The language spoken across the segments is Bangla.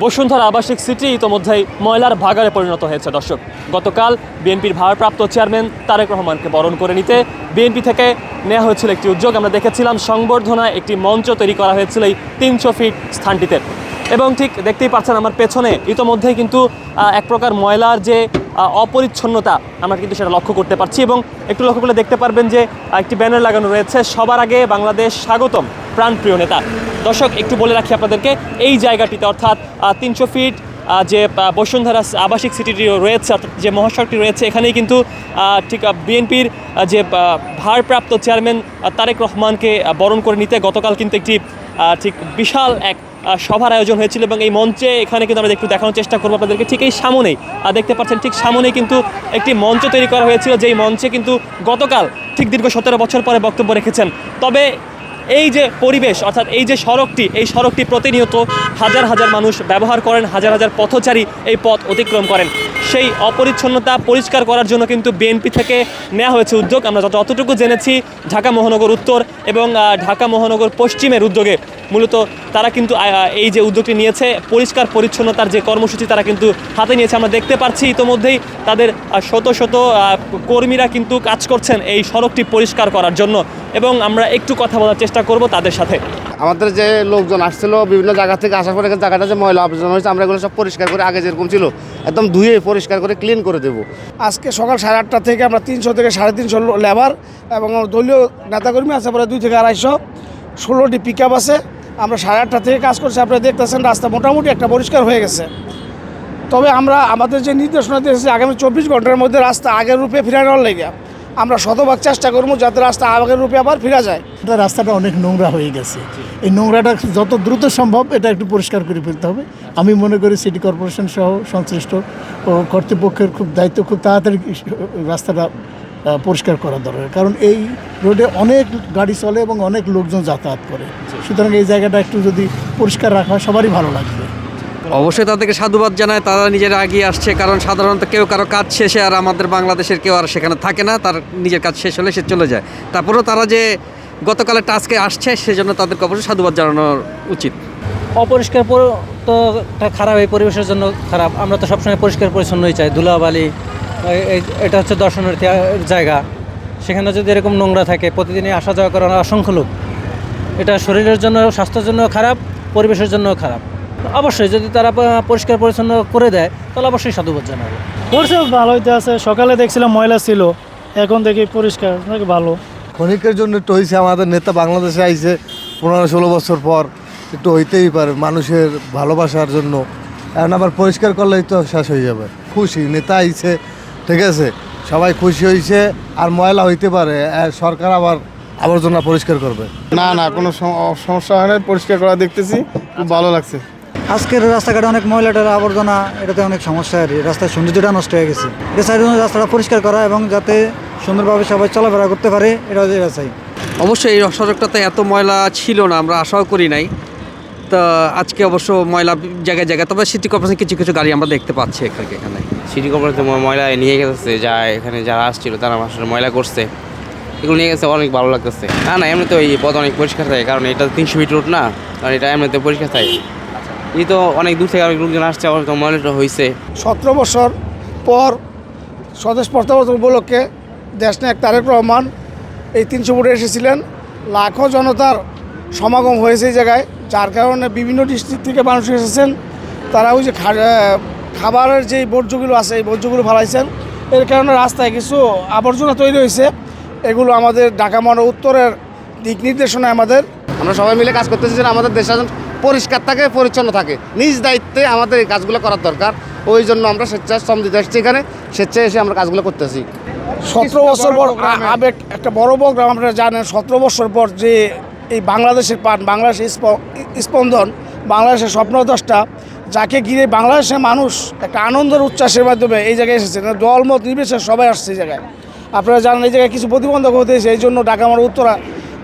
বসুন্ধরা আবাসিক সিটি ইতোমধ্যেই ময়লার ভাগাড়ে পরিণত হয়েছে। দর্শক, গতকাল বিএনপির ভারপ্রাপ্ত চেয়ারম্যান তারেক রহমানকে বরণ করে নিতে বিএনপি থেকে নেওয়া হয়েছিল একটি উদ্যোগ। আমরা দেখেছিলাম সংবর্ধনায় একটি মঞ্চ তৈরি করা হয়েছিল এই 300 ফিট স্থানটিতে, এবং ঠিক দেখতেই পাচ্ছেন আমার পেছনে ইতোমধ্যেই কিন্তু এক প্রকার ময়লার যে অপরিচ্ছন্নতা আমরা কিন্তু সেটা লক্ষ্য করতে পারছি, এবং একটু লক্ষ্য করলে দেখতে পারবেন যে একটি ব্যানার লাগানো রয়েছে, সবার আগে বাংলাদেশ স্বাগতম, প্রাণপ্রিয় নেতা। দর্শক, একটু বলে রাখি আপনাদেরকে, এই জায়গাটিতে অর্থাৎ 300 ফিট যে বসুন্ধরা আবাসিক সিটিটি রয়েছে, অর্থাৎ যে মহাসড়কটি রয়েছে, এখানেই কিন্তু ঠিক বিএনপির যে ভারপ্রাপ্ত চেয়ারম্যান তারেক রহমানকে বরণ করে নিতে গতকাল কিন্তু একটি ঠিক বিশাল এক সভার আয়োজন হয়েছিল, এবং এই মঞ্চে এখানে কিন্তু আমরা একটু দেখানোর চেষ্টা করবো আপনাদেরকে। ঠিক এই সামনেই দেখতে পাচ্ছেন, ঠিক সামনেই কিন্তু একটি মঞ্চ তৈরি করা হয়েছিল, যেই মঞ্চে কিন্তু গতকাল ঠিক দীর্ঘ 17 বছর পরে বক্তব্য রেখেছেন। তবে এই যে পরিবেশ, অর্থাৎ এই যে সড়কটি, এই সড়কটি প্রতিনিয়ত হাজার হাজার মানুষ ব্যবহার করেন, হাজার হাজার পথচারী এই পথ অতিক্রম করেন। সেই অপরিচ্ছন্নতা পরিষ্কার করার জন্য কিন্তু বিএনপি থেকে নেওয়া হয়েছে উদ্যোগ। আমরা যতটুকু জেনেছি, ঢাকা মহানগর উত্তর এবং ঢাকা মহানগর পশ্চিমের উদ্যোগে মূলত তারা কিন্তু এই যে উদ্যোগটি নিয়েছে, পরিষ্কার পরিচ্ছন্নতার যে কর্মসূচি তারা কিন্তু হাতে নিয়েছে। আমরা দেখতে পাচ্ছি ইতোমধ্যেই তাদের শত শত কর্মীরা কিন্তু কাজ করছেন এই সড়কটি পরিষ্কার করার জন্য, এবং আমরা একটু কথা বলার চেষ্টা করব তাদের সাথে। আমাদের যে লোকজন আসছিল বিভিন্ন জায়গা থেকে আসার পরে জায়গাটা যে ময়লা আবর্জনা হয়েছে, আমরা এগুলো সব পরিষ্কার করে, আগে যেরকম ছিল একদম ধুয়ে পরিষ্কার করে ক্লিন করে দেবো। আজকে সকাল 8:30 থেকে আমরা 300 থেকে 350 লেবার এবং দলীয় নেতাকর্মী আছে, পরে 2 থেকে 250, 16টি পিক আপ আছে। আমরা 8:30 থেকে কাজ করছি। আপনারা দেখতেছেন রাস্তা মোটামুটি একটা পরিষ্কার হয়ে গেছে। তবে আমরা আমাদের যে নির্দেশনা দিয়েছি, আগামী 24 ঘন্টার মধ্যে রাস্তা আগের রূপে ফিরানোর লেগে আমরা শতভাগ চেষ্টা করবো যাতে রাস্তা আগের রূপে আবার ফিরা যায়। রাস্তাটা অনেক নোংরা হয়ে গেছে। এই নোংরাটা যত দ্রুত সম্ভব এটা একটু পরিষ্কার করে ফেলতে হবে। আমি মনে করি সিটি কর্পোরেশন সহ সংশ্লিষ্ট কর্তৃপক্ষের খুব দায়িত্ব, খুব তাড়াতাড়ি রাস্তাটা পরিষ্কার করা দরকার, কারণ এই রোডে অনেক গাড়ি চলে এবং অনেক লোকজন যাতায়াত করে। সুতরাং এই জায়গাটা একটু যদি পরিষ্কার রাখা হয় সবারই ভালো লাগবে। অবশ্যই তাদেরকে সাধুবাদ জানায়, তারা নিজেরা এগিয়ে আসছে, কারণ সাধারণত কেউ কারো কাজ শেষে আর আমাদের বাংলাদেশের কেউ আর সেখানে থাকে না, তার নিজের কাজ শেষ হলে সে চলে যায়। তারপরেও তারা যে গতকালের টাস্কে আসছে, সেজন্য তাদেরকে অবশ্যই সাধুবাদ জানানো উচিত। অপরিষ্কার তো খারাপ, এই পরিবেশের জন্য খারাপ। আমরা তো সবসময় পরিষ্কার পরিচ্ছন্নই চাই। ধুলাবালি, এটা হচ্ছে দর্শনার্থী জায়গা, সেখানে যদি এরকম নোংরা থাকে, প্রতিদিনই আসা যাওয়া করার অসংখ্য লোক, এটা শরীরের জন্য, স্বাস্থ্যের জন্য খারাপ, পরিবেশের জন্য খারাপ। অবশ্যই যদি তারা পরিষ্কার পরিচ্ছন্ন করে দেয় তাহলে অবশ্যই সাধুবাদ জানাবো। করছে ভালো হইতে আছে। সকালে দেখছিলাম ময়লা ছিল, এখন দেখি পরিষ্কার, ভালো। ক্ষণিকের জন্য একটু হয়েছে, আমাদের নেতা বাংলাদেশে আইছে 15-16 বছর পর, একটু হইতেই পারে মানুষের ভালোবাসার জন্য। এখন আবার পরিষ্কার করলেই তো শেষ হয়ে যাবে। খুশি নেতা আইছে, ঠিক আছে, সবাই খুশি হয়েছে। আর ময়লা হইতে পারে, সরকার আবার আবর্জনা পরিষ্কার করবে। না, কোনো সমস্যা হয় না, পরিষ্কার করা দেখতেছি, খুব ভালো লাগছে। আজকের রাস্তাঘাটে অনেক ময়লাটার আবর্জনা, এটাতে অনেক সমস্যা আর রাস্তার সৌন্দর্যটা নষ্ট হয়ে গেছে। এটা চাই রাস্তাটা পরিষ্কার করা এবং যাতে সুন্দরভাবে সবাই চলাফেরা করতে পারে, এটা চাই। অবশ্যই এই সড়কটাতে এত ময়লা ছিল না, আমরা আশাও করি নাই। তা আজকে অবশ্য ময়লা জায়গায় জায়গায়, তবে সিটি কর্পোরেশন কিছু কিছু গাড়ি আমরা দেখতে পাচ্ছি এখানে। সিটি কর্পোরেশন ময়লা নিয়ে গেছে, যা এখানে যারা আসছিল তারা আসলে ময়লা করছে, এগুলো নিয়ে গেছে, অনেক ভালো লাগতেছে। না এমনিতে ওই পথ অনেক পরিষ্কার থাকে, কারণ এটা 300 ফিট রোড না, কারণ এটা এমনিতে পরিষ্কার থাকে। এই তো অনেক দূর থেকে অনেক লোকজন আসছে, আবার ময়লাটা হয়েছে। 17 বছর পর স্বদেশ প্রত্যাবর্তন উপলক্ষে দেশনায়ক তারেক রহমান এই 300 ফুটে এসেছিলেন। লাখো জনতার সমাগম হয়েছে এই জায়গায়, যার কারণে বিভিন্ন ডিস্ট্রিক্ট থেকে মানুষ এসেছেন। তারা ওই যে খাবারের যেই বর্জ্যগুলো আছে, এই বর্জ্যগুলো ফেলাইছেন। এর কারণে রাস্তায় কিছু আবর্জনা তৈরি হয়েছে। এগুলো আমাদের ঢাকা মহানগর উত্তরের দিক নির্দেশনায় আমরা সবাই মিলে কাজ করতেছি যেন আমাদের দেশ পরিষ্কার থাকে, পরিচ্ছন্ন থাকে। নিজ দায়িত্বে আমাদের এই কাজগুলো করার দরকার। ওই জন্য আমরা স্বেচ্ছায় শ্রম দিতে আসছি, এখানে স্বেচ্ছায় এসে আমরা কাজগুলো করতেছি। 17 বছর পর আবেগ একটা বড় প্রোগ্রাম। আপনারা জানেন 17 বছর পর যে এই বাংলাদেশের বাংলাদেশের স্পন্দন, বাংলাদেশের স্বপ্নদ্রষ্টা, যাকে ঘিরে বাংলাদেশের মানুষ একটা আনন্দের উচ্ছ্বাসের মাধ্যমে এই জায়গায় এসেছে। দলমত নির্বিশেষে সবাই আসছে এই জায়গায়। আপনারা জানেন এই জায়গায় কিছু প্রতিবন্ধক হতেছে, এই জন্য ঢাকা মহানগর উত্তরা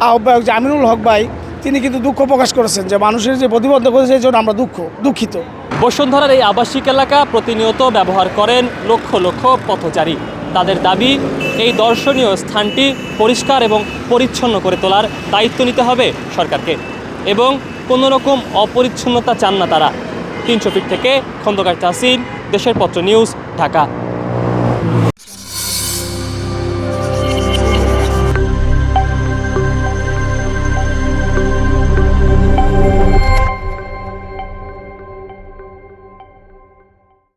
আহ্বায়ক যে আমিনুল হক ভাই, তিনি কিন্তু দুঃখ প্রকাশ করেছেন যে মানুষের যে প্রতিবন্ধক হয়েছে, এই জন্য আমরা দুঃখিত। বসুন্ধরার এই আবাসিক এলাকা প্রতিনিয়ত ব্যবহার করেন লক্ষ লক্ষ পথচারী। তাদের দাবি, এই দর্শনীয় স্থানটি পরিষ্কার এবং পরিচ্ছন্ন করে তোলার দায়িত্ব নিতে হবে সরকারকে, এবং কোনো রকম অপরিচ্ছন্নতা চান না তারা। 300 ফিট থেকে খন্দকার তাহসিন, দেশের পত্র নিউজ, ঢাকা।